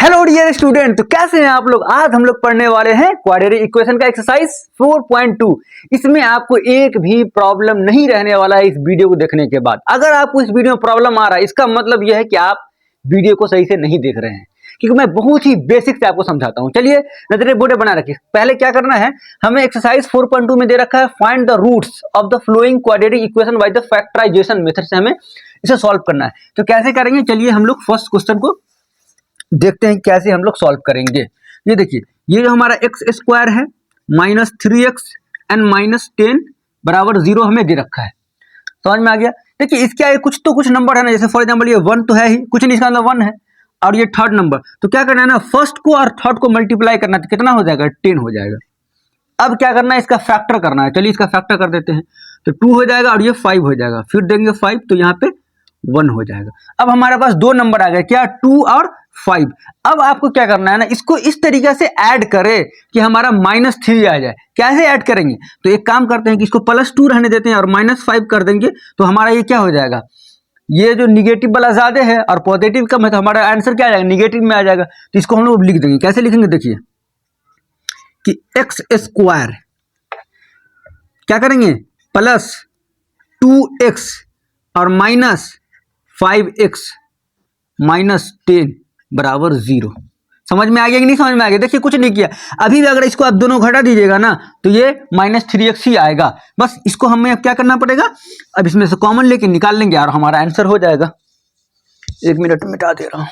Hello dear student, तो कैसे हैं आप लोग। आज हम लोग पढ़ने वाले हैं क्वाड्रेटिक इक्वेशन का एक्सरसाइज 4.2। इसमें आपको एक भी प्रॉब्लम नहीं रहने वाला है इस वीडियो को देखने के बाद। अगर आपको इस वीडियो में प्रॉब्लम आ रहा है, इसका मतलब यह है कि आप वीडियो को सही से नहीं देख रहे हैं, क्योंकि मैं बहुत ही बेसिक से आपको समझाता हूं। चलिए नजरे बोर्ड बना रखिए। पहले क्या करना है, हमें एक्सरसाइज 4.2 में दे रखा है find the roots of the flowing quadratic equation by the factorisation method से हमें इसे सॉल्व करना है। तो कैसे करेंगे, चलिए हम लोग फर्स्ट क्वेश्चन को देखते हैं कैसे हम लोग सॉल्व करेंगे। ये देखिए, ये जो हमारा एक्स स्क्वायर है माइनस 3x एंड माइनस 10 बराबर 0 हमें दे रखा है। समझ में आ गया। देखिए इसके आगे कुछ तो कुछ नंबर है ना, जैसे फॉर एग्जांपल ये 1 तो है ही, कुछ नहीं, इसका मतलब 1 है और ये थर्ड नंबर। तो क्या करना है ना, फर्स्ट को और थर्ड को मल्टीप्लाई करना है, तो कितना हो जाएगा, 10 हो जाएगा। अब क्या करना है, इसका फैक्टर करना है। चलिए इसका फैक्टर कर देते हैं, तो 2 हो जाएगा और ये 5 हो जाएगा, फिर देंगे 5 तो यहाँ पे 1 हो जाएगा। अब हमारे पास दो नंबर आ गए, क्या, 2 और 5। अब आपको क्या करना है ना, इसको इस तरीके से ऐड करें कि हमारा -3 आ जाए। कैसे ऐड करेंगे, तो एक काम करते हैं कि इसको +2 रहने देते हैं और -5 कर देंगे, तो हमारा ये क्या हो जाएगा, ये जो निगेटिव वाला ज्यादा है और पॉजिटिव कम है, तो हमारा आंसर क्या आ जाएगा, निगेटिव में आ जाएगा। तो इसको हम लोग लिख देंगे। कैसे लिखेंगे, देखिए कि एक्स स्क्वायर क्या करेंगे, +2x और -5x माइनस 10 बराबर 0। समझ में आ गया कि नहीं समझ में आ गया। देखिए कुछ नहीं किया, अभी भी अगर इसको आप दोनों घटा दीजिएगा ना, तो ये -3x ही आएगा। बस इसको हमें क्या करना पड़ेगा, अब इसमें से कॉमन लेके निकाल लेंगे और हमारा आंसर हो जाएगा। 1 मिनट मिटा दे रहा हूं।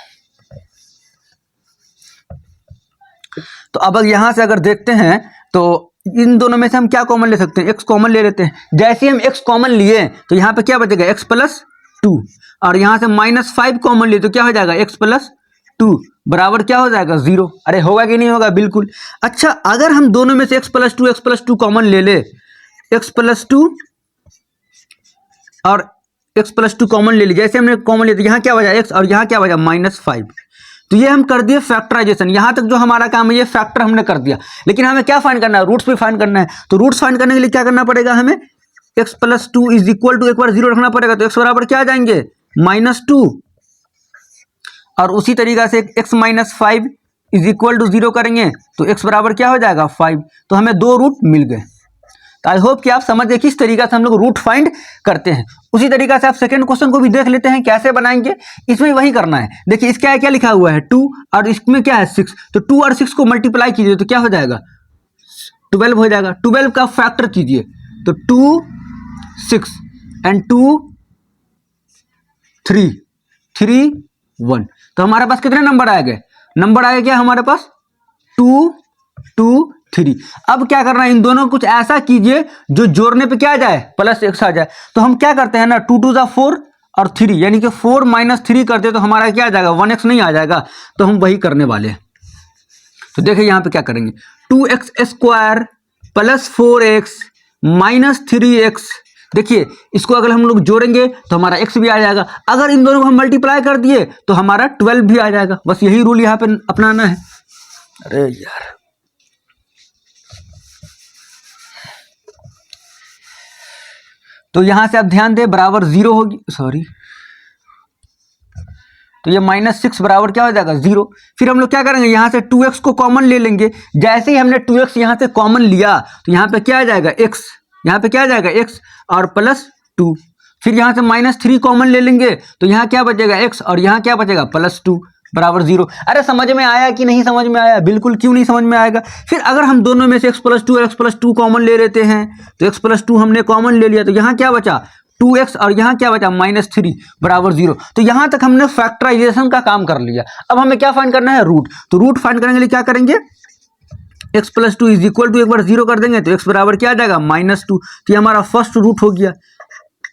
तो अब यहां से अगर देखते हैं तो इन दोनों में से हम क्या कॉमन ले सकते हैं, x कॉमन ले लेते हैं। जैसे हम x कॉमन लिए तो यहाँ पे क्या बचेगा, x + 2 और यहाँ से -5 कॉमन लिए तो क्या हो जाएगा, x + 2 बराबर क्या हो जाएगा, 0। अरे होगा कि नहीं होगा, बिल्कुल। अच्छा, अगर हम दोनों में से x + 2 कॉमन ले ले, x + 2 और x + 2 कॉमन ले ली, जैसे हमने कॉमन लिया तो यहाँ क्या बचा, x और यहाँ क्या बचा, -5। तो ये हम कर दिए फैक्टराइजेशन। यहां तक जो हमारा काम है ये फैक्टर हमने कर दिया, लेकिन हमें क्या फाइंड करना है, रूट्स भी फाइंड करना है। तो रूट्स फाइंड करने के लिए क्या करना पड़ेगा, हमें x + 2 = एक बार 0 रखना पड़ेगा, तो x बराबर क्या आ जाएंगे, -2। और उसी तरीका से x - 5 = 0 करेंगे तो x बराबर क्या हो जाएगा, 5। तो हमें दो रूट मिल गए। तो आई होप कि आप समझ गए किस तरीका से हम लोग रूट फाइंड करते हैं। उसी तरीका से आप सेकंड क्वेश्चन को भी देख लेते हैं कैसे बनाएंगे। इसमें वही करना है। देखिए इसका क्या लिखा हुआ है, 2 और इसमें क्या है, 6। तो 2 और 6 को मल्टीप्लाई कीजिए तो क्या हो जाएगा, 12 हो जाएगा। 12 का फैक्टर कीजिए तो 2 6 एंड 2 3 3 1। तो हमारे पास कितने नंबर आ गए, नंबर आ गया हमारे पास 2 2 3। अब क्या करना है, इन दोनों को कुछ ऐसा कीजिए जो जोड़ने पे क्या आ जाए, +x आ जाए। तो हम क्या करते हैं ना, 2 2 = 4 और 3 यानी कि 4 - 3 करते तो हमारा क्या आ जाएगा, 1x नहीं आ जाएगा। तो हम वही करने वाले हैं। तो देखिए यहाँ पे क्या करेंगे, 2x स्क्वायर + 4x - 3x। देखिए इसको अगर हम लोग जोड़ेंगे तो हमारा x भी आ जाएगा। अगर इन दोनों को हम मल्टीप्लाई कर दिए तो हमारा 12 भी आ जाएगा। बस यही रूल यहाँ पे अपनाना है। अरे यार, तो यहां से आप ध्यान दें, बराबर 0 होगी, सॉरी, तो ये -6 बराबर क्या हो जाएगा, 0। फिर हम लोग क्या करेंगे, यहां से 2x को कॉमन ले लेंगे। जैसे ही हमने 2x यहां से कॉमन लिया तो यहां पे क्या आ जाएगा, x, यहां पे क्या आ जाएगा, x और +2। फिर यहां से -3 कॉमन ले लेंगे तो यहां क्या बचेगा, x और यहां क्या बचेगा, +2 बराबर 0। अरे समझ में आया कि नहीं समझ में आया, बिल्कुल क्यों नहीं समझ में आएगा। फिर अगर हम दोनों में से x + 2 और x + 2 कॉमन ले लेते हैं तो x + 2 हमने कॉमन ले लिया तो यहाँ क्या बचा, 2x और यहाँ क्या बचा, -3 बराबर 0। तो यहाँ तक हमने फैक्टराइजेशन का काम कर लिया। अब हमें क्या फाइंड करना है, रूट। तो रूट फाइंड करने के लिए क्या करेंगे, x + 2 = एक बार 0 कर देंगे तो x बराबर क्या आ जाएगा, -2। तो ये हमारा फर्स्ट रूट हो गया।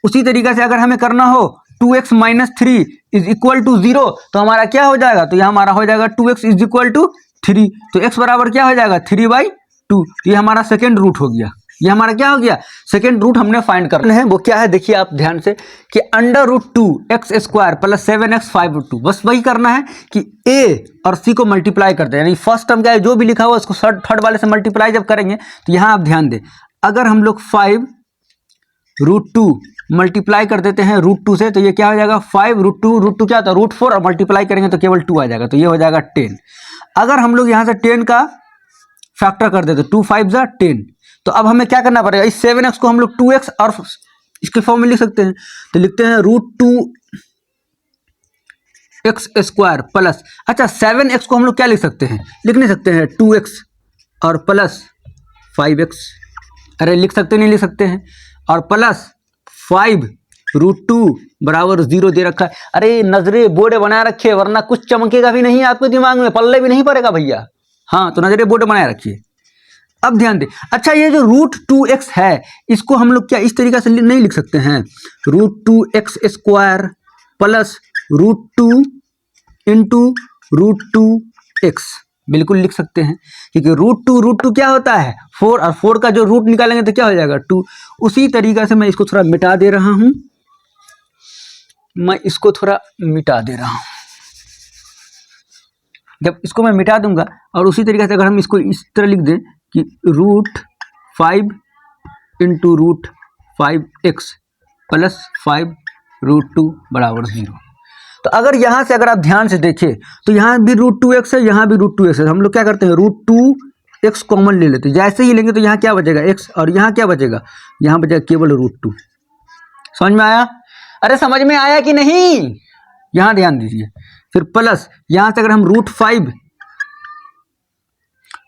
उसी तरीके से अगर हमें करना हो 2x - 3 = 0 तो हमारा क्या हो जाएगा, तो यह हमारा हो जाएगा 2x = 3। तो x बराबर क्या हो जाएगा, 3/2। तो ये हमारा सेकेंड रूट हो गया। ये हमारा क्या हो गया, सेकेंड रूट हमने फाइंड करना है। वो क्या है, देखिए आप ध्यान से कि √2x² + 7x 5√2। बस वही करना है कि a और c को मल्टीप्लाई करते हैं, यानी फर्स्ट टर्म क्या है, जो भी लिखा हुआ उसको थर्ड वाले से मल्टीप्लाई जब करेंगे तो यहाँ आप ध्यान दें, अगर हम लोग 5 √2 मल्टीप्लाई कर देते हैं √2 से, तो ये क्या हो जाएगा 5 √2 क्या होता है √4, और मल्टीप्लाई करेंगे तो केवल 2 आ जाएगा, तो ये हो जाएगा 10। अगर हम लोग यहाँ से 10 का फैक्टर कर देते 2 5 जा 10, तो अब हमें क्या करना पड़ेगा, इस 7x को हम लोग 2x और इसके फॉर्म में लिख सकते हैं, तो लिखते हैं √2x² प्लस, अच्छा 7x को हम लोग क्या लिख सकते हैं, लिख नहीं सकते हैं 2x और प्लस 5x, अरे लिख सकते नहीं लिख सकते हैं, और प्लस 5 √2 बराबर 0 दे रखा है। अरे नजरे बोर्ड बना रखिए वरना कुछ चमकेगा भी नहीं आपके दिमाग में, पल्ले भी नहीं पड़ेगा भैया। हाँ तो नजरे बोर्ड बनाए रखिए। अब ध्यान दे, अच्छा ये जो √2x है इसको हम लोग क्या इस तरीके से नहीं लिख सकते हैं, √2x² प्लस √2 इंटू √2x, बिल्कुल लिख सकते हैं, क्योंकि √2 क्या होता है 4, और 4 का जो रूट निकालेंगे तो क्या हो जाएगा 2। उसी तरीके से मैं इसको थोड़ा मिटा दे रहा हूं, मैं इसको थोड़ा मिटा दे रहा हूं। जब इसको मैं मिटा दूंगा और उसी तरीके से अगर हम इसको इस तरह लिख दें कि √5 इंटू √5x प्लस 5 √2 बराबर 0, तो अगर यहाँ से अगर आप ध्यान से देखें तो यहाँ भी √2x है, यहाँ भी √2x है, हम लोग क्या करते हैं √2x कॉमन ले लेते हैं, जैसे ही लेंगे तो यहाँ क्या बचेगा x, और यहाँ क्या बचेगा, यहाँ बचेगा केवल √2। समझ में आया, अरे समझ में आया कि नहीं, यहाँ ध्यान दीजिए। फिर प्लस यहाँ से अगर हम √5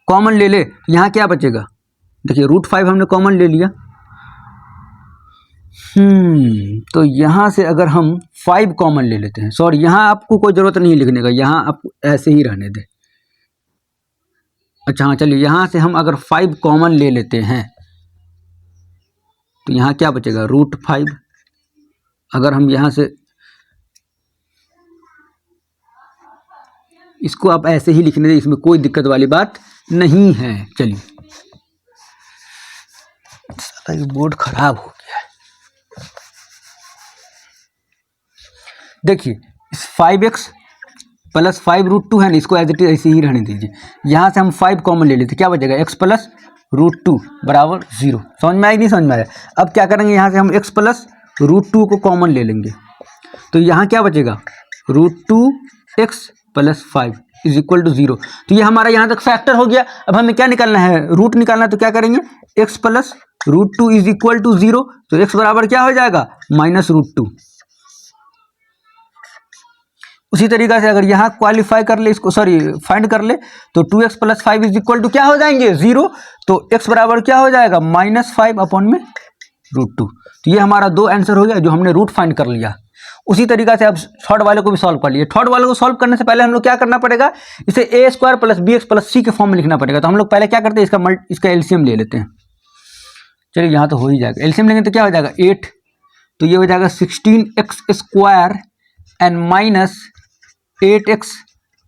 कॉमन ले ले, यहाँ क्या बचेगा, देखिए √5 हमने कॉमन ले लिया, तो यहाँ से अगर हम 5 कॉमन ले लेते हैं, सॉरी यहाँ आपको कोई ज़रूरत नहीं लिखने का, यहाँ आपको ऐसे ही रहने दे। अच्छा हाँ चलिए, यहाँ से हम अगर 5 कॉमन ले लेते हैं तो यहाँ क्या बचेगा √5, अगर हम यहाँ से इसको आप ऐसे ही लिखने दें, इसमें कोई दिक्कत वाली बात नहीं है। चलिए साला ये बोर्ड खराब हो गया है, देखिए इस 5x प्लस 5 √2 है ना, इसको एज इट इज ऐसे ही रहने दीजिए। यहाँ से हम 5 कॉमन ले लेते, क्या बचेगा x प्लस √2 बराबर 0। समझ में आया नहीं समझ में आया। अब क्या करेंगे, यहाँ से हम x प्लस √2 को कॉमन ले लेंगे, तो यहाँ क्या बचेगा √2x plus 5 is equal to 0। तो ये हमारा यहाँ तक फैक्टर हो गया। अब हमें क्या निकालना है, रूट निकालना है, तो क्या करेंगे x plus √2 is equal to 0, तो x बराबर क्या हो जाएगा -√2। उसी तरीके से अगर यहाँ क्वालिफाई कर ले इसको, सॉरी फाइंड कर ले, तो 2x plus 5 is equal to क्या हो जाएंगे 0, तो x बराबर क्या हो जाएगा -5 अपॉन में √2। तो ये हमारा 2 आंसर हो गया जो हमने रूट फाइंड कर लिया। उसी तरीके से अब थर्ड वाले को भी सॉल्व कर लिए। थर्ड वाले को सॉल्व करने से पहले हम लोग क्या करना पड़ेगा, इसे a² plus bx plus c के फॉर्म में लिखना पड़ेगा। तो हम लोग पहले क्या करते हैं, इसका एलसीएम ले लेते हैं। चलिए यहाँ तो हो ही जाएगा, एलसीएम लेंगे तो क्या हो जाएगा 8, तो ये हो जाएगा 16x² and minus 8x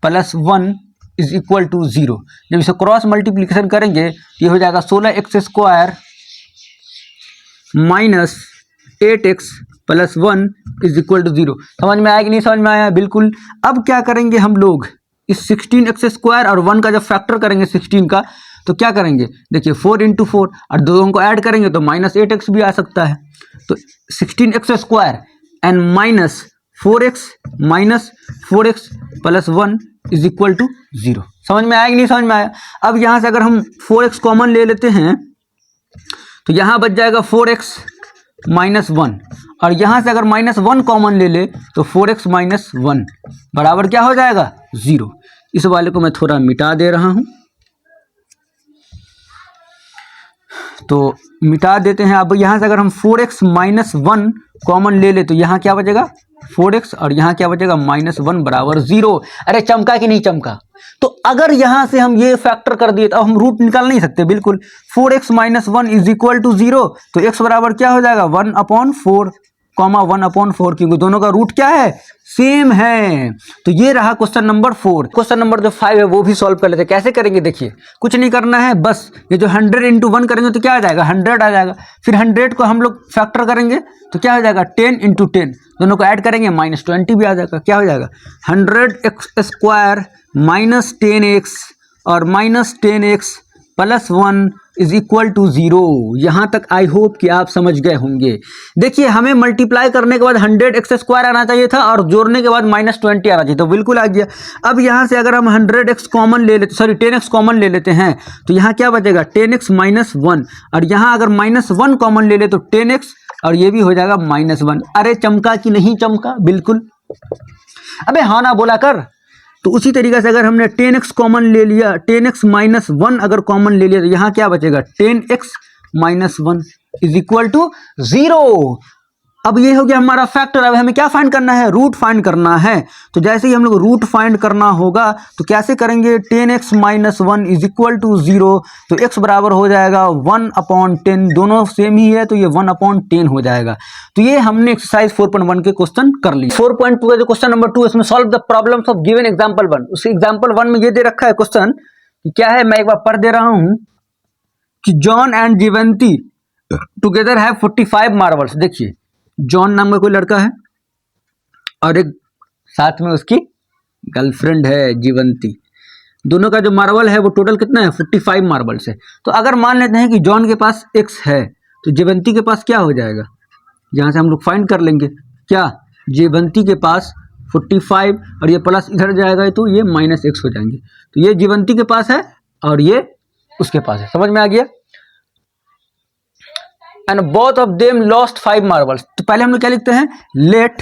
plus 1 is equal to 0। जब इसे क्रॉस मल्टीप्लीकेशन करेंगे तो ये हो जाएगा 16x² minus 8x plus 1 is equal to 0। समझ में आया कि नहीं समझ में आया, बिल्कुल। अब क्या करेंगे हम लोग, इस 16x² और 1 का जब फैक्टर करेंगे 16 का, तो क्या करेंगे, देखिए 4 × 4 और दोनों को ऐड करेंगे तो -8x भी आ सकता है। तो 16x² and minus 4x minus 4x plus 1 is equal to 0। समझ में आया कि नहीं समझ में आया। अब यहाँ से अगर हम 4x कॉमन ले लेते हैं तो यहाँ बच जाएगा 4x माइनस 1, और यहाँ से अगर -1 कॉमन ले ले तो 4x माइनस 1 बराबर क्या हो जाएगा 0। इस वाले को मैं थोड़ा मिटा दे रहा हूँ, तो मिटा देते हैं। अब यहाँ से अगर हम 4x माइनस 1 कॉमन ले ले तो यहाँ क्या बचेगा 4x, और यहाँ क्या बचेगा -1 बराबर 0। अरे चमका कि नहीं चमका। तो अगर यहाँ से हम ये फैक्टर कर दिए तो अब हम रूट निकाल नहीं सकते, बिल्कुल। 4x minus 1 is equal to 0, तो x बराबर क्या हो जाएगा 1/4, 1/4, क्योंकि दोनों का रूट क्या है सेम है। तो ये रहा क्वेश्चन नंबर 4। क्वेश्चन नंबर जो 5 है वो भी सॉल्व कर लेते हैं। कैसे करेंगे, देखिए कुछ नहीं करना है, बस ये जो 100 × 1 करेंगे तो क्या आ जाएगा 100 आ जाएगा। फिर 100 को हम लोग फैक्टर करेंगे तो क्या हो जाएगा 10 × 10, दोनों को ऐड करेंगे -20 भी आ जाएगा। क्या हो जाएगा 100x² -10x और -10x +1 इज इक्वल टू 0। यहाँ तक आई होप कि आप समझ गए होंगे। देखिए हमें मल्टीप्लाई करने के बाद 100x² आना चाहिए था और जोड़ने के बाद -20 आना चाहिए, तो बिल्कुल आ गया। अब यहाँ से अगर हम 100x कॉमन ले लेते, सॉरी 10x कॉमन ले लेते हैं, तो यहाँ क्या बचेगा 10x - 1, और यहाँ अगर -1 कॉमन ले ले तो 10x, और ये भी हो जाएगा -1। अरे चमका कि नहीं चमका? बिल्कुल। अबे हाँ ना बोला कर। तो उसी तरीके से अगर हमने 10x कॉमन ले लिया, 10x - 1 अगर कॉमन ले लिया, तो यहाँ क्या बचेगा 10x - 1 इज इक्वल टू 0। अब ये हो गया हमारा फैक्टर। अब हमें क्या फाइंड करना है? रूट फाइंड करना है। तो जैसे ही हम लोग रूट फाइंड करना होगा तो कैसे करेंगे? 10x - 1 इज इक्वल टू 0, तो x बराबर हो जाएगा 1/10, दोनों सेम ही है तो ये 1/10 हो जाएगा। तो ये हमने एक्सरसाइज 4.1 के क्वेश्चन कर लिए। 4.2 का जो क्वेश्चन नंबर 2, इसमें solve the problems of given example 1। उस एग्जाम्पल 1 में ये दे रखा है क्वेश्चन कि क्या है, मैं एक बार पढ़ दे रहा हूं कि John and Jeevanti together have 45 marbles. देखिए जॉन नाम का कोई लड़का है और एक साथ में उसकी गर्लफ्रेंड है जीवंती। दोनों का जो मार्बल है वो टोटल कितना है? 45 मार्बल्स है। तो अगर मान लेते हैं कि जॉन के पास x है तो जीवंती के पास क्या हो जाएगा? यहाँ से हम लोग फाइंड कर लेंगे क्या, जीवंती के पास 45 और ये प्लस इधर जाएगा तो ये -x हो जाएंगे। तो ये जीवंती के पास है और ये उसके पास है। समझ में आ गया? And both of them lost 5 marbles. तो पहले हम लोग क्या लिखते हैं? Let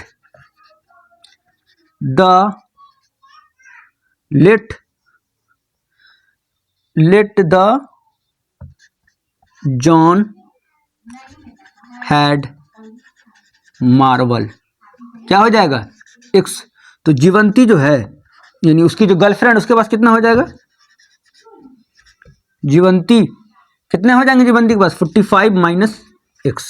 the John had marble, क्या हो जाएगा x। तो जीवंती जो है यानी उसकी जो गर्लफ्रेंड, उसके पास कितना हो जाएगा? जीवंती कितने हो जाएंगे? जीवंती के पास 45 - x।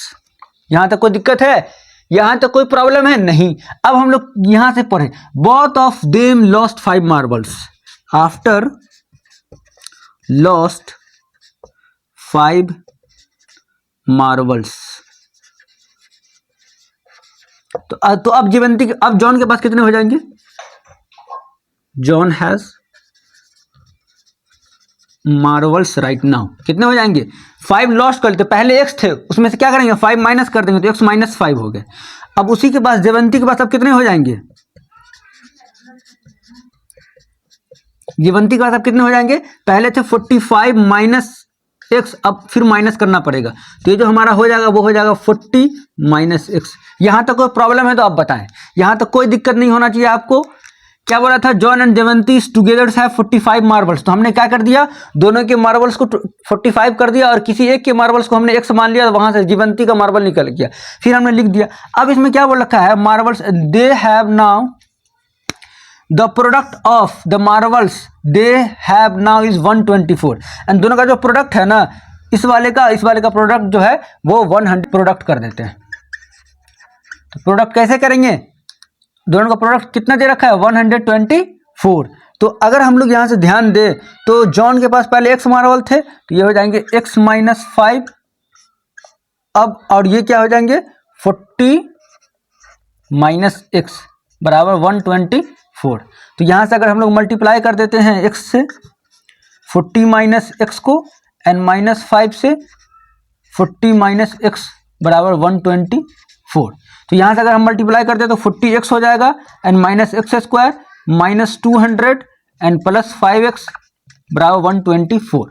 यहां तक कोई दिक्कत है? यहां तक कोई प्रॉब्लम है? नहीं। अब हम लोग यहां से पढ़े, both of them lost 5 marbles. After lost 5 marbles, तो अब जीवंती, अब जॉन के पास कितने हो जाएंगे? John has marbles right now, कितने हो जाएंगे? 5 लॉस्ट कर लेते, पहले x थे उसमें से क्या करेंगे 5 माइनस कर देंगे तो x - 5 हो गए। अब उसी के पास जीवंती के पास अब कितने हो जाएंगे? जीवंती के पास अब कितने हो जाएंगे? पहले थे 45 - x, अब फिर माइनस करना पड़ेगा। तो ये जो हमारा हो जाएगा वो हो जाएगा 40 - x। यहां तक कोई प्रॉब्लम है तो आप बताएं। यहां तक कोई दिक्कत नहीं होना चाहिए आपको। क्या बोला था? John and Jeevanti together have 45 marbles. तो हमने क्या कर दिया? दोनों के मार्बल्स को 45 कर दिया और किसी एक के मार्बल्स को हमने x मान लिया, वहां से जीवंती का मार्बल निकल गया, फिर हमने लिख दिया। अब इसमें क्या बोल रखा है? Marbles they have now the product of the marbles they have now is 124। And दोनों का जो प्रोडक्ट है ना, इस वाले का प्रोडक्ट जो है वो 100 प्रोडक्ट कर देते हैं। तो प्रोडक्ट कैसे करेंगे? दोनों का प्रोडक्ट कितना दे रखा है? 124। तो अगर हम लोग यहां से ध्यान दें तो जॉन के पास पहले x मार्बल थे तो ये हो जाएंगे x - 5। अब और ये क्या हो जाएंगे? 40 - x बराबर 124। तो यहां से अगर हम लोग मल्टीप्लाई कर देते हैं x से 40 - x को एंड -5 से 40 - x बराबर 124। तो यहां से अगर हम मल्टीप्लाई करते हैं तो 40x हो जाएगा एंड -x² -200 एंड +5x बराबर 124।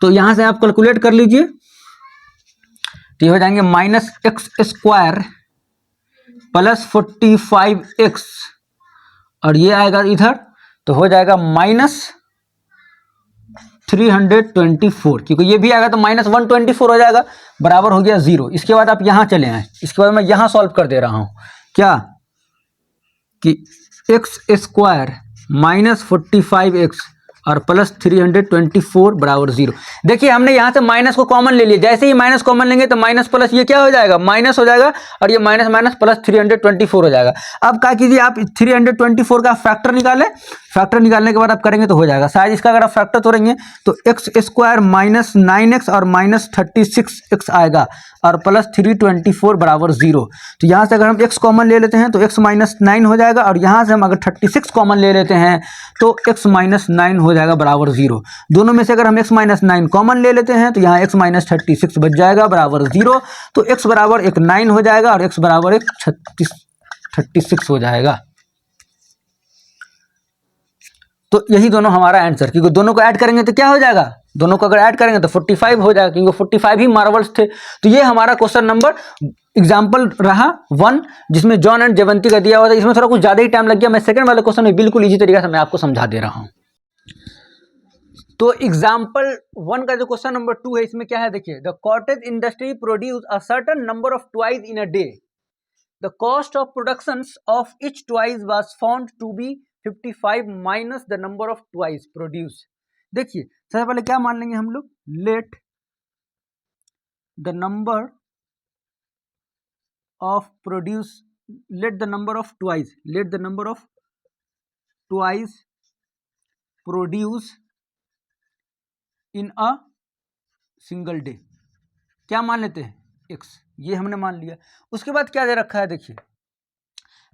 तो यहां से आप कैलकुलेट कर लीजिए, तो ये हो जाएंगे -x² +45x और ये आएगा इधर तो हो जाएगा -324, क्योंकि ये भी आएगा तो -124 हो जाएगा, बराबर हो गया 0। इसके बाद आप यहां चले आए, इसके बाद मैं यहां सॉल्व कर दे रहा हूं क्या कि x² -45x और +324 बराबर 0। देखिए हमने यहाँ से माइनस को कॉमन ले लिया, जैसे ही माइनस कॉमन लेंगे तो माइनस प्लस ये क्या हो जाएगा? माइनस हो जाएगा और ये माइनस माइनस प्लस 324 हो जाएगा। अब क्या कीजिए आप 324 का फैक्टर निकालें, फैक्टर निकालने के बाद आप करेंगे तो हो जाएगा। शायद इसका अगर आप फैक्टर तोड़ेंगे तो x² -9x और -36x आएगा और +324 बराबर 0। तो यहाँ से अगर हम x कॉमन ले लेते हैं तो x -9 हो जाएगा और यहाँ से हम अगर 36 कॉमन ले लेते हैं तो x -9 हो जाएगा बराबर 0। दोनों में से अगर हम x माइनस 9 कॉमन ले लेते हैं तो यहाँ x माइनस 36 बच जाएगा बराबर 0। तो x बराबर एक 9 हो जाएगा और x बराबर एक 36 हो जाएगा। तो यही दोनों हमारा आंसर, क्योंकि दोनों को ऐड करेंगे तो क्या हो जाएगा, दोनों को अगर ऐड करेंगे तो 45 हो जाएगा, क्योंकि 45 ही मार्वल्स थे। तो ये हमारा क्वेश्चन नंबर एग्जाम्पल रहा 1, जिसमें जॉन एंड जयवंती का दिया हुआ था। इसमें थोड़ा कुछ ज्यादा ही टाइम लग गया। मैं सेकंड वाले क्वेश्चन में बिल्कुल इजी तरीके से मैं आपको समझा दे रहा हूं। तो एग्जाम्पल 1 का जो क्वेश्चन नंबर 2 है, इसमें क्या है देखिए, the cottage industry produce a certain number of toys in a day. The cost of production of each toys was found to be 55 minus the number of toys produce. देखिए सबसे पहले क्या मान लेंगे हम लोग, let the number of produce, let the number of toys, let the number of toys produce in a single day. क्या मान लेते हैं, x, ये हमने मान लिया। उसके बाद क्या दे रखा है देखिए,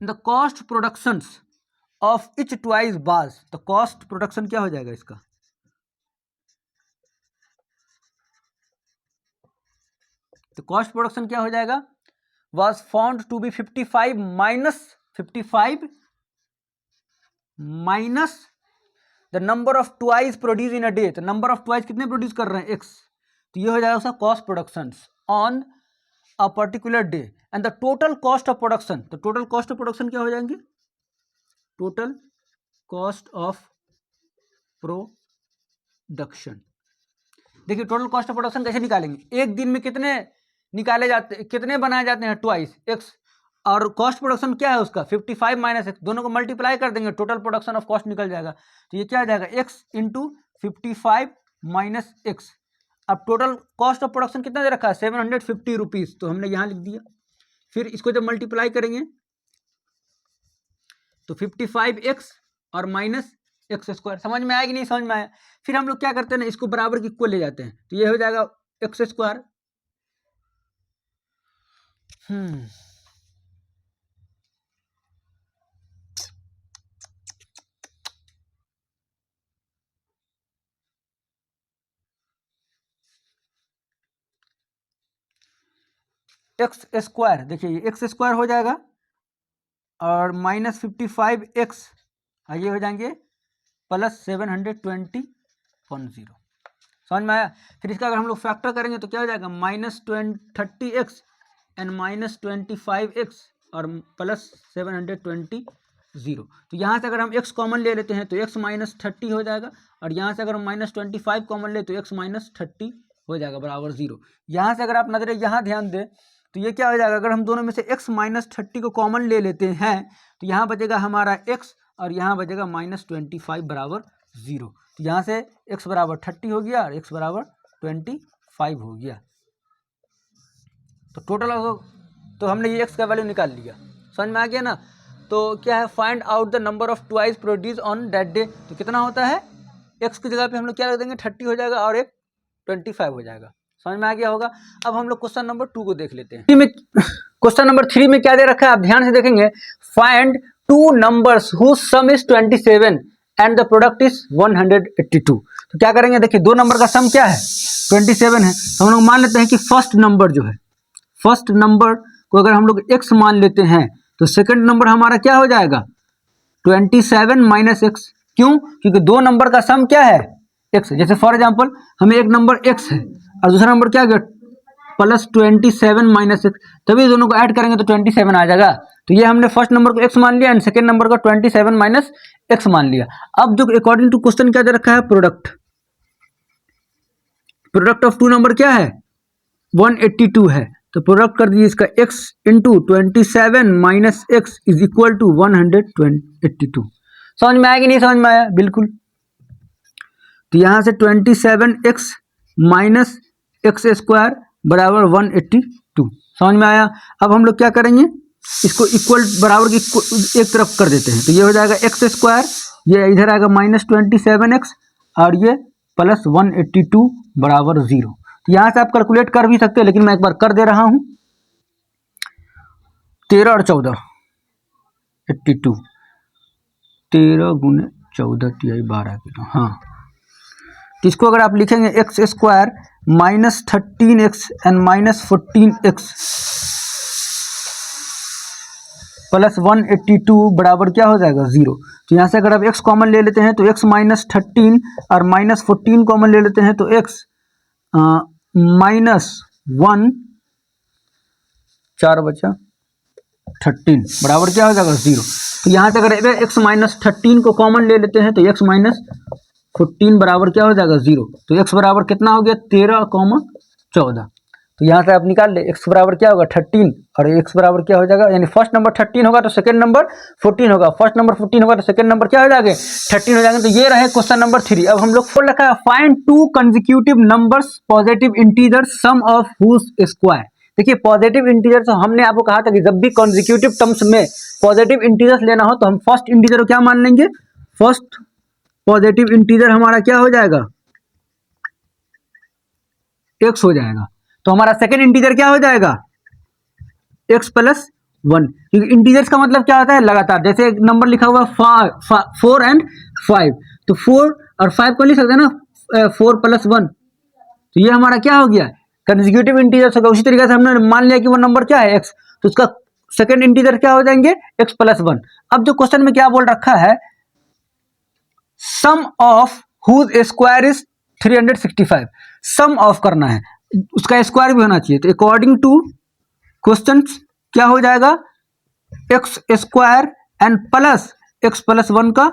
the cost productions of each twice बाज। तो कॉस्ट प्रोडक्शन क्या हो जाएगा इसका, तो कॉस्ट प्रोडक्शन क्या हो जाएगा, was found to be 55 minus the number of twice produce in a day. तो नंबर ऑफ ट्वाइस कितने प्रोड्यूस कर रहे हैं, x। तो ये हो जाएगा उसका cost production on a particular day and the total cost of production. तो टोटल कॉस्ट ऑफ प्रोडक्शन क्या हो जाएंगे, टोटल कॉस्ट ऑफ प्रोडक्शन। देखिए टोटल कॉस्ट ऑफ प्रोडक्शन कैसे निकालेंगे, एक दिन में कितने निकाले जाते हैं, कितने बनाए जाते हैं ट्वाइस, x, और कॉस्ट प्रोडक्शन क्या है उसका 55 माइनस x, दोनों को मल्टीप्लाई कर देंगे, टोटल प्रोडक्शन ऑफ कॉस्ट निकल जाएगा। तो ये क्या आ जाएगा, x इंटू 55 माइनस x। अब टोटल कॉस्ट ऑफ प्रोडक्शन कितना दे रखा है, 750 रुपीज, तो हमने यहाँ लिख दिया। फिर इसको जब मल्टीप्लाई करेंगे तो 55x और माइनस एक्स स्क्वायर, समझ में आएगी नहीं, समझ में आया। फिर हम लोग क्या करते हैं ना, इसको बराबर की इक्वल ले जाते हैं, तो ये हो जाएगा एक्स स्क्वायर एक्स स्क्वायर। देखिए एक्स स्क्वायर हो जाएगा और माइनस 55x, ये हो जाएंगे प्लस 720 समझ में आया। फिर इसका अगर हम लोग फैक्टर करेंगे तो क्या हो जाएगा, minus 30x and minus 25x और प्लस 720। तो यहाँ से अगर हम x कॉमन ले लेते हैं तो x माइनस 30 हो जाएगा, और यहाँ से अगर हम माइनस 25 कॉमन ले तो x माइनस 30 हो जाएगा बराबर 0। यहाँ से अगर आप नजरें यहाँ ध्यान दें तो ये क्या हो जाएगा, अगर हम दोनों में से x माइनस 30 को कॉमन ले लेते हैं तो यहाँ बचेगा हमारा x और यहाँ बचेगा माइनस 25 बराबर 0। तो यहाँ से x बराबर 30 हो गया और x बराबर 25 हो गया। तो टोटल तो हमने ये x का वैल्यू निकाल लिया, समझ में आ गया ना। तो क्या है, find out the number of twice produce on that day. तो कितना होता है, x की जगह पे हम लोग क्या रख देंगे, 30 हो जाएगा और एक 25 हो जाएगा, समझ में आ गया होगा। अब हम लोग क्वेश्चन नंबर 2 को देख लेते हैं। क्वेश्चन नंबर 3 में क्या दे रखा है, आप ध्यान से देखेंगे, find two numbers whose sum is 27 and the product is 182। तो क्या करेंगे, देखिए दो नंबर का सम क्या है 27 है, तो हम लोग मान लेते हैं कि फर्स्ट नंबर जो है, फर्स्ट नंबर को अगर हम लोग x मान लेते हैं तो सेकंड नंबर हमारा क्या हो जाएगा 27 माइनस x। क्यों, क्योंकि दो नंबर का सम क्या है x। जैसे फॉर एग्जांपल हमें एक नंबर x है और दूसरा नंबर क्या गया प्लस 27 माइनस x, तभी दोनों को ऐड करेंगे तो 27 आ जाएगा। तो ये हमने फर्स्ट नंबर को x मान लिया एंड सेकंड नंबर को 27 माइनस x मान लिया। अब जो अकॉर्डिंग टू क्वेश्चन क्या दे रखा है, प्रोडक्ट ऑफ टू नंबर क्या है 182 है, तो प्रोडक्ट कर दीजिए इसका x into 27 minus x is equal to 182। समझ में आएगी नहीं, समझ में आया बिल्कुल। तो यहां से 27x माइनस एक्स स्क्वायर बराबर 182, समझ में आया। अब हम लोग क्या करेंगे, इसको इक्वल बराबर की एक तरफ कर देते हैं, तो ये हो जाएगा एक्स स्क्वायर, ये इधर आएगा माइनस 27x और ये प्लस 182 बराबर 0। तो यहाँ से आप कैलकुलेट कर भी सकते हैं, लेकिन मैं एक बार कर दे रहा हूँ। 13 और 14 82, 13 गुने 14 तिहाई 12 किलो, हाँ तो इसको अगर आप लिखेंगे x square minus 13x and minus 14x plus 182 बराबर क्या हो जाएगा 0। तो यहाँ से अगर आप x कॉमन ले लेते हैं तो x माइनस 13 और माइनस 14 कॉमन ले लेते हैं तो x माइनस 1 4 बचा 13 बराबर क्या हो जाएगा 0। तो यहाँ से अगर x माइनस 13 को कॉमन ले लेते हैं तो x माइनस 14 बराबर क्या हो जाएगा 0। तो x बराबर कितना हो गया 13,14। तो यहाँ से आप निकाल ले x बराबर क्या होगा 13 और x बराबर क्या हो जाएगा, यानी फर्स्ट नंबर 13 होगा तो सेकंड नंबर 14 होगा, फर्स्ट नंबर 14 होगा तो सेकंड नंबर क्या हो जाएगा 13 हो जाएगा। तो ये रहे क्वेश्चन नंबर 3। अब हम लोग को लिखा है find two consecutive numbers positive integer sum of whose square. देखिए पॉजिटिव इंटीजर से हमने आपको कहा था कि जब भी कंसेक्यूटिव टर्म्स में पॉजिटिव इंटीजर्स लेना हो तो हम फर्स्ट इंटीजर को क्या मान लेंगे, फर्स्ट पॉजिटिव इंटीजर हमारा क्या हो जाएगा x हो जाएगा। तो हमारा सेकेंड इंटीजर क्या हो जाएगा x प्लस 1, क्योंकि इंटीजर्स का मतलब क्या होता है लगातार। जैसे एक नंबर लिखा हुआ 4 एंड 5, तो 4 और 5 को लिख सकते हैं ना 4 प्लस 1, तो ये हमारा क्या हो गया कंसेक्यूटिव इंटीजर्स होगा। उसी तरीके से हमने मान लिया कि वो नंबर क्या है x, तो उसका सेकेंड इंटीजर क्या हो जाएंगे x प्लस 1। अब जो क्वेश्चन में क्या बोल रखा है sum of whose square is 365, sum of करना है, उसका स्क्वायर भी होना चाहिए। तो अकॉर्डिंग टू क्वेश्चन क्या हो जाएगा x square and plus x plus 1 का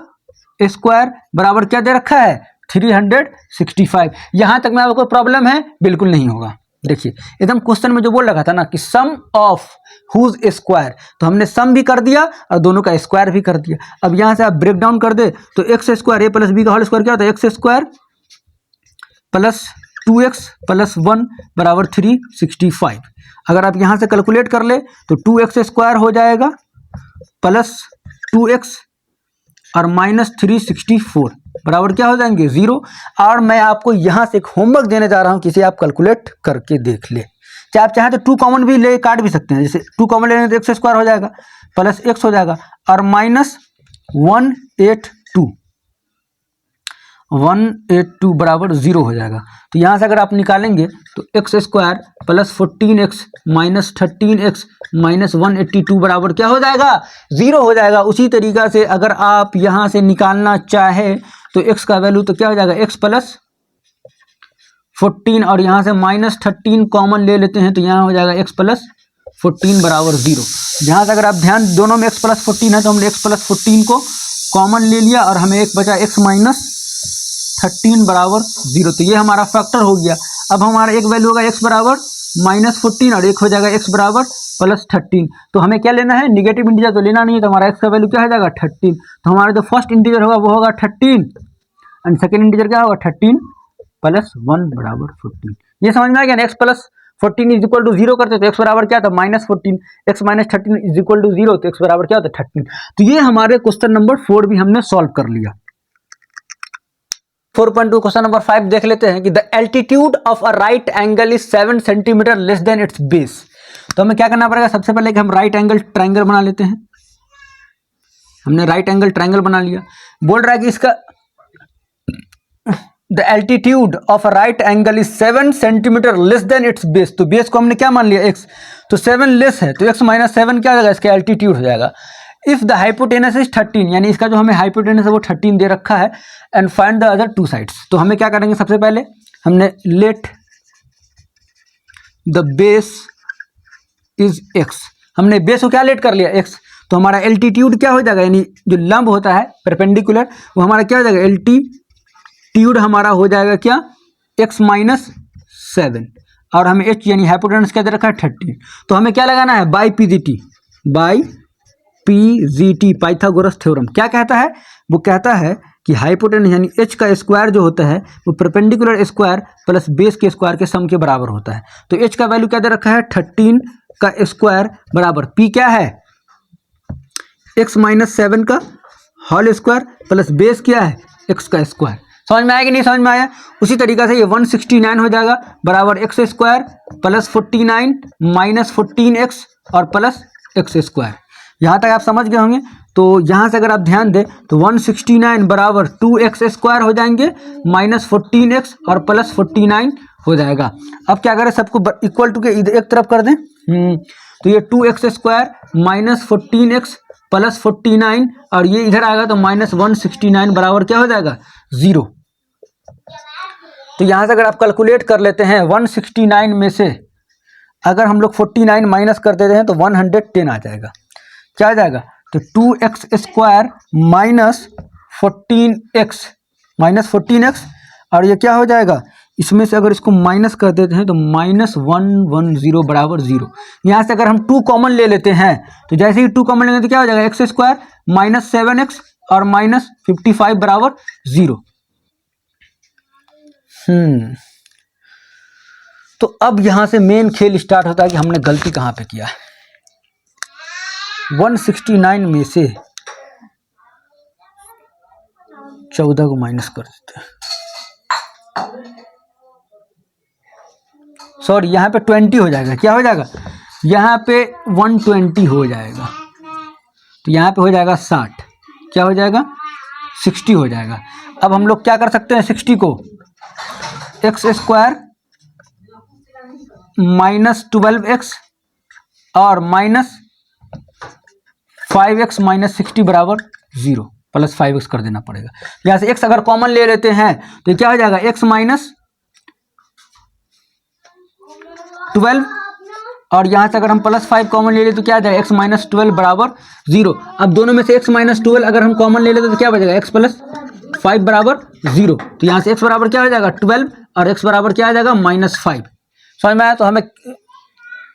स्क्वायर बराबर क्या दे रखा है 365। यहां तक में आपको प्रॉब्लम है बिल्कुल नहीं होगा। देखिए एकदम क्वेश्चन में जो बोल रखा था ना कि सम ऑफ हुज स्क्वायर, तो हमने सम भी कर दिया और दोनों का स्क्वायर भी कर दिया। अब यहां से आप ब्रेक डाउन कर दे तो एक्स स्क्वायर ए प्लस बी का होल स्क्वायर क्या होता है x square plus 2x plus 1 बराबर 365। अगर आप यहां से कैलकुलेट कर ले तो 2x स्क्वायर हो जाएगा प्लस 2x और माइनस 364 बराबर क्या हो जाएंगे 0। और मैं आपको यहां से एक होमवर्क देने जा रहा हूं, किसी आप कैलकुलेट करके देख ले। चाहे आप चाहें तो 2 कॉमन भी ले काट भी सकते हैं, जैसे 2 कॉमन लेने तो एक्स स्क्वायर हो जाएगा प्लस x हो जाएगा और माइनस 182 बराबर 0 हो जाएगा। तो यहाँ से अगर आप निकालेंगे तो x square plus 14x minus 13x minus 182 बराबर क्या हो जाएगा 0 हो जाएगा। उसी तरीका से अगर आप यहाँ से निकालना चाहे तो x का वैल्यू तो क्या हो जाएगा x प्लस 14 और यहाँ से माइनस 13 कॉमन ले लेते हैं तो यहाँ हो जाएगा x प्लस 14 बराबर 0। यहाँ से अगर आप ध्यान दोनों में x प्लस 14 है तो हमने x प्लस 14 को कॉमन ले लिया और हमें एक बचा x माइनस 13 बराबर 0। तो ये हमारा फैक्टर हो गया। अब हमारा एक वैल्यू होगा x बराबर माइनस 14 और एक हो जाएगा x बराबर प्लस 13। तो हमें क्या लेना है निगेटिव इंटीजर तो लेना नहीं है, तो हमारा x का वैल्यू क्या हो जाएगा 13। तो हमारा जो फर्स्ट इंटीजर होगा वो होगा 13 एंड सेकेंड इंटीजर क्या होगा 13 प्लस 1 बराबर 14। ये समझ में आ गया ना। x plus 14 is equal to 0 करते तो x बराबर क्या था minus 14, x minus 13 is equal to 0 तो x बराबर क्या होता है 13। तो ये हमारे क्वेश्चन नंबर 4 भी हमने सॉल्व कर लिया। 4.2 क्वेश्चन नंबर 5 देख लेते हैं कि the altitude of a right angle is 7 centimetre less than it's base. तो हमें क्या करना पड़ेगा, सबसे पहले कि हम राइट एंगल ट्रायंगल बना लेते हैं। हमने राइट एंगल ट्रायंगल बना लिया। बोल रहा है कि इसका the altitude of a right angle is 7 centimetre less than it's base. तो बेस को हमने क्या मान लिया x, तो 7 लेस है तो x माइनस 7 क्या हो जाएगा इसका एल्टीट्यूड हो जाएगा। इफ द हाइपोटेनस इज 13, यानी इसका जो हमें हाइपोटेनस है वो 13 दे रखा है and find the other 2 sides. तो हमें क्या करेंगे, सबसे पहले हमने let the base is x, हमने बेस को क्या लेट कर लिया x, तो हमारा एल्टीट्यूड क्या हो जाएगा, यानी जो लंब होता है परपेंडिकुलर वो हमारा क्या हो जाएगा एल्टीट्यूड हमारा हो जाएगा क्या x माइनस 7 और हमें h यानी हाइपोटेनस क्या दे रखा है 13। तो हमें क्या लगाना है बाई पीजीटी पाइथागोरस थ्योरम क्या कहता है, वो कहता है कि हाइपोटेनस यानी h का स्क्वायर जो होता है वो परपेंडिकुलर स्क्वायर प्लस बेस के स्क्वायर के सम के बराबर होता है। तो h का वैल्यू क्या दे रखा है 13 का स्क्वायर बराबर p क्या है x माइनस 7 का होल स्क्वायर प्लस बेस क्या है x का स्क्वायर। समझ में आया कि नहीं समझ में आया। उसी तरीके से ये 169 हो जाएगा बराबर x square plus 49 minus 14x और प्लस एक्स स्क्वायर। यहाँ तक आप समझ गए होंगे। तो यहाँ से अगर आप ध्यान दें तो 169 बराबर 2x² हो जाएंगे माइनस 14x और प्लस 49 हो जाएगा। अब क्या करें, सबको इक्वल टू के इधर एक तरफ कर दें। तो ये 2x² माइनस 14x प्लस 49 और ये इधर आएगा तो माइनस 169 बराबर क्या हो जाएगा 0। तो यहाँ से अगर आप कैलकुलेट कर लेते हैं 169 में से अगर हम लोग 49 माइनस कर देते हैं तो 110 आ जाएगा। क्या आ जाएगा, तो 2x² माइनस 14x और ये क्या हो जाएगा, इसमें से अगर इसको माइनस कर देते हैं तो माइनस 110 बराबर 0। यहाँ से अगर हम 2 कॉमन ले लेते हैं तो जैसे ही 2 कॉमन लेंगे तो क्या हो जाएगा, x² माइनस 7x और माइनस 55 बराबर 0। तो अब यहां से मेन खेल स्टार्ट होता है कि हमने गलती कहां पे किया है। 169 में से 14 को माइनस कर देते हैं, सॉरी यहाँ पे 20 हो जाएगा। क्या हो जाएगा, यहाँ पे 120 हो जाएगा, तो यहाँ पे हो जाएगा 60। क्या हो जाएगा, 60 हो जाएगा। अब हम लोग क्या कर सकते हैं, 60 को x² माइनस 12x और माइनस 5x माइनस 60 बराबर 0 प्लस 5x कर देना पड़ेगा। यहाँ से x अगर कॉमन ले लेते हैं तो क्या हो जाएगा, x माइनस 12 और यहाँ से अगर हम प्लस 5 कॉमन ले लेते तो क्या आ जाएगा, x माइनस 12 बराबर 0। अब दोनों में से x माइनस 12 अगर हम कॉमन ले लेते तो क्या बचेगा, x प्लस 5 बराबर 0। तो यहाँ से x बराबर क्या हो जाएगा 12 और x बराबर क्या आ जाएगा -5। समझ में आया। तो हमें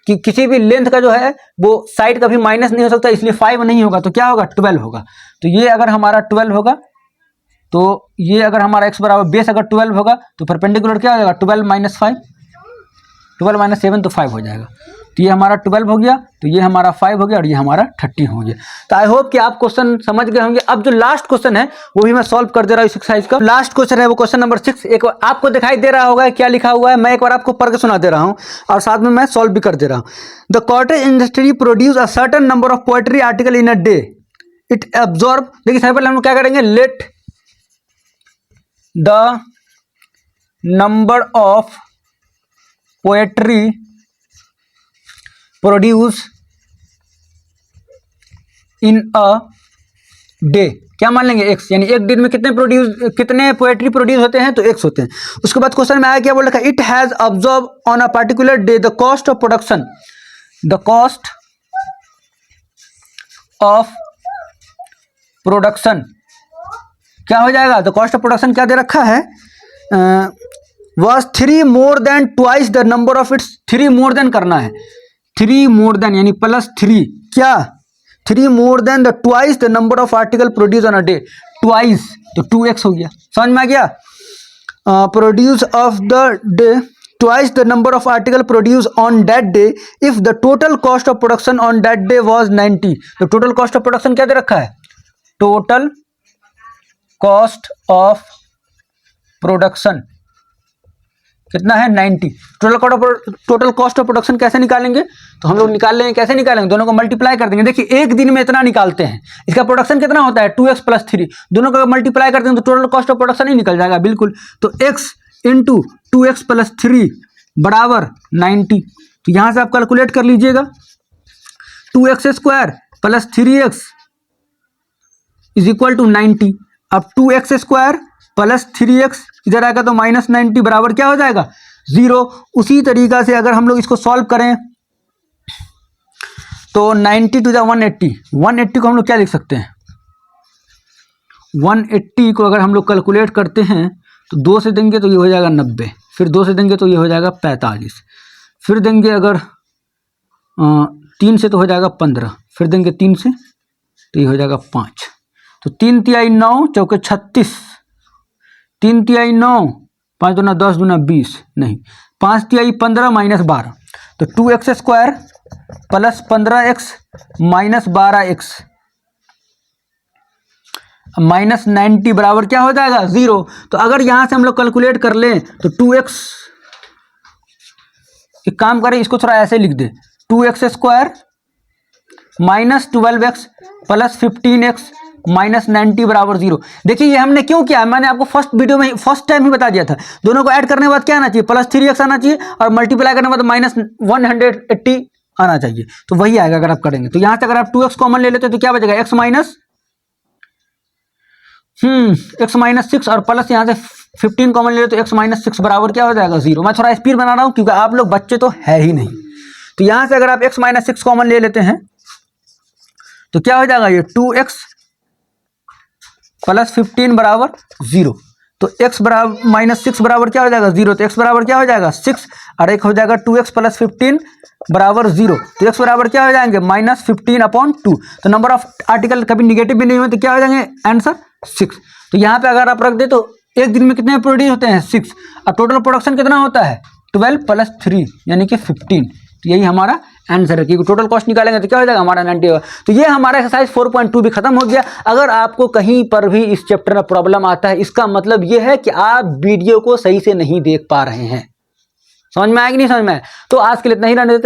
कि किसी भी लेंथ का जो है वो साइड कभी माइनस नहीं हो सकता, इसलिए 5 नहीं होगा तो क्या होगा 12 होगा। तो ये अगर हमारा 12 होगा तो ये अगर हमारा x बराबर बेस अगर 12 होगा तो परपेंडिकुलर क्या हो जाएगा 12 माइनस 5, 12 माइनस 7 तो 5 हो जाएगा। तो ये हमारा 12 हो गया, तो ये हमारा 5 हो गया और ये हमारा 13 हो गया। तो आई होप कि आप क्वेश्चन समझ गए होंगे। अब जो लास्ट क्वेश्चन है वो भी मैं सॉल्व कर दे रहा हूँ इस एक्सरसाइज का। लास्ट क्वेश्चन है वो क्वेश्चन नंबर 6। एक बार आपको दिखाई दे रहा होगा क्या लिखा हुआ है, मैं एक बार आपको पढ़ के सुना दे रहा हूँ और साथ में मैं सॉल्व भी कर दे रहा हूँ। The cottage industry produce a certain number of poetry article in a day, it absorb. देखिए सबसे पहले हम क्या करेंगे, late the number of poetry produce in a day, क्या मान लेंगे x, यानी एक दिन में कितने पोएट्री प्रोड्यूस होते हैं तो x होते हैं। उसके बाद क्वेश्चन में आया क्या बोल रखा है, it has observe on a particular day the cost of production, the cost of production क्या हो जाएगा, द कॉस्ट ऑफ प्रोडक्शन क्या दे रखा है, was 3 more than twice the number of its. 3 more than करना है, 3 मोर देन यानी +3, क्या 3 more than the twice the number of article produce on a day, twice तो 2x हो गया। समझ में आ गया, produce of the day twice the number of article produce on that day if the total cost of production on that day was 90। तो total cost of production क्या दे रखा है, टोटल कॉस्ट ऑफ प्रोडक्शन कितना है 90। Total cost of production कैसे निकालेंगे, तो हम लोग निकाल लेंगे, कैसे निकालेंगे, दोनों को मल्टीप्लाई कर देंगे। देखिए एक दिन में इतना निकालते हैं, इसका प्रोडक्शन कितना होता है 2x + 3, दोनों को मल्टीप्लाई कर देंगे तो टोटल कॉस्ट ऑफ प्रोडक्शन ही निकल जाएगा बिल्कुल। तो x × 2x + 3 बराबर 90। तो यहाँ से आप कैलकुलेट कर लीजिएगा, 2x² + 3x = 90। अब 2x² + 3x इधर आएगा तो -90 बराबर क्या हो जाएगा 0। उसी तरीका से अगर हम लोग इसको सॉल्व करें तो 90 × 180, 180 को हम लोग क्या लिख सकते हैं, 180 को अगर हम लोग कैलकुलेट करते हैं तो 2 से देंगे तो ये हो जाएगा 90, फिर 2 से देंगे तो ये हो जाएगा 45, फिर देंगे अगर 3 से तो हो जाएगा 15, फिर देंगे 3 से तो ये हो जाएगा 5। तो 3 × 9 = 36, 3 × 9, 5 × 2 = 10, 2 × 20 नहीं, 5 × 15 -12, तो 2x² + 15x -12x -90 बराबर क्या हो जाएगा 0। तो अगर यहां से हम लोग कैलकुलेट कर लें तो 2x, एक काम करें इसको थोड़ा ऐसे लिख दे, 2x² -12x plus 15x minus 90 बराबर 0। देखिए ये हमने क्यों किया, मैंने आपको फर्स्ट वीडियो में फर्स्ट टाइम ही बता दिया था। दोनों को ऐड करने के बाद क्या आना चाहिए, प्लस 3x आना चाहिए, और मल्टीप्लाई करने के बाद माइनस 180 आना चाहिए। तो वही आएगा अगर आप करेंगे। तो यहां से अगर आप 2x कॉमन ले लेते तो क्या बचेगा, x माइनस 6 और प्लस यहाँ से 15 कॉमन ले लेते तो x माइनस 6 बराबर क्या हो जाएगा 0। मैं थोड़ा स्पीड बना रहा हूँ क्योंकि आप लोग बच्चे तो है ही नहीं। तो यहां से अगर आप x माइनस 6 कॉमन ले लेते हैं तो क्या हो जाएगा, ये 2x प्लस 15 बराबर 0। तो x बराबर माइनस 6 बराबर क्या हो जाएगा 0। तो x बराबर क्या हो जाएगा 6 और एक हो जाएगा 2x प्लस 15 बराबर 0। तो x बराबर क्या हो जाएंगे -15/2। तो नंबर ऑफ आर्टिकल कभी निगेटिव भी नहीं हुए तो क्या हो जाएंगे आंसर 6। तो यहाँ पे अगर आप रख दे तो एक दिन में कितने प्रोड्यूस होते हैं 6, और टोटल प्रोडक्शन कितना होता है 12 प्लस 3 यानी कि 15। तो यही हमारा आंसर है, क्योंकि टोटल कॉस्ट निकालेंगे तो क्या हो जाएगा हमारा 90 होगा। तो ये हमारा एक्सरसाइज 4.2 भी खत्म हो गया। अगर आपको कहीं पर भी इस चैप्टर में प्रॉब्लम आता है, इसका मतलब ये है कि आप वीडियो को सही से नहीं देख पा रहे हैं। समझ में आया कि नहीं समझ में आया? तो आज के लिए इतना ही रहने देते हैं।